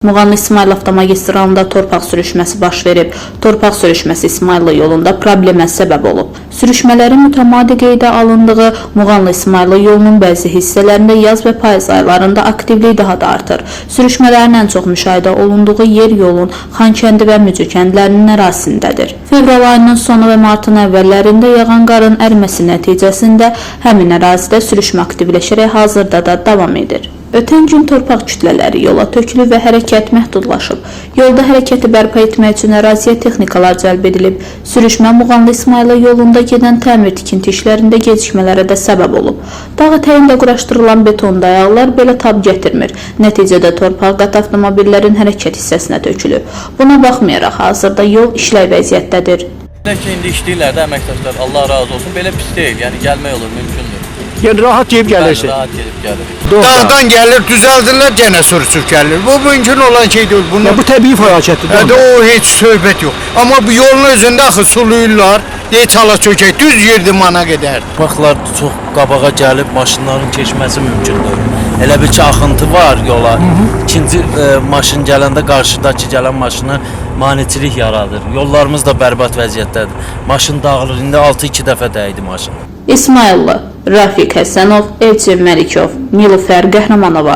Muğanlı İsmayıl avtomagistralında torpaq sürüşməsi baş verib. Torpaq sürüşməsi İsmayıllı yolunda problemə səbəb olub. Sürüşmələrin mütəmadi qeydə alındığı Muğanlı İsmayıllı yolunun bəzi hissələrində yaz və payız aylarında aktivlik daha da artır. Sürüşmələrin ən çox müşahidə olunduğu yer yolun Xankəndi və Mücü kəndlərinin ərazisindədir. Fevral ayının sonu və martın əvvəllərində yağan qarın əriməsi nəticəsində həmin ərazidə sürüşmə aktivləşərək hazırda da davam edir. Ötən gün torpaq kütlələri yola tökülüb və hərəkət məhdudlaşıb. Yolda hərəkəti bərpa etmək üçün əraziyə texnikalar cəlb edilib. Sürüşmə Muğanlı İsmayıllı yolunda gedən təmir tikinti işlərində gecikmələrə də səbəb olub. Dağ ətəyində quraşdırılan beton dayaqlar belə tab gətirmir. Nəticədə torpaq qat avtomobillərin hərəkət hissəsinə tökülüb. Buna baxmayaraq hazırda yol işlək vəziyyətdədir. İndi işləyirlər də əməkdaşlar, Allah razı olsun. Belə pis deyil, yəni gəlmək olur, mümkündür. Yəni rahat gelib gəlirsin. Rahat gelib gəlir. Dağdan gelir, düzeldirler, gene sürüsüb gelir. Bu mümkün olan şey değil. Ya bu təbii fəlakətdir. O hiç söhbət yok. Ama bu yolun özünde axı suluyurlar. Heç ala çökək, düz yerdi mana gedər. Baxlar çox qabağa gəlib maşınların keçməsi mümkündür. Elə bir ki, axıntı var yola. İkinci maşın gələndə qarşıdakı gələn maşına maneçilik yaradır. Yollarımız da bərbad vəziyyətdədir. Maşın dağılır. İndi 6-2 dəfə dəydi maşın. İsmayıllı, Rafiq Həsənov, Elçin Məlikov, Nilüfər Qəhrəmanova.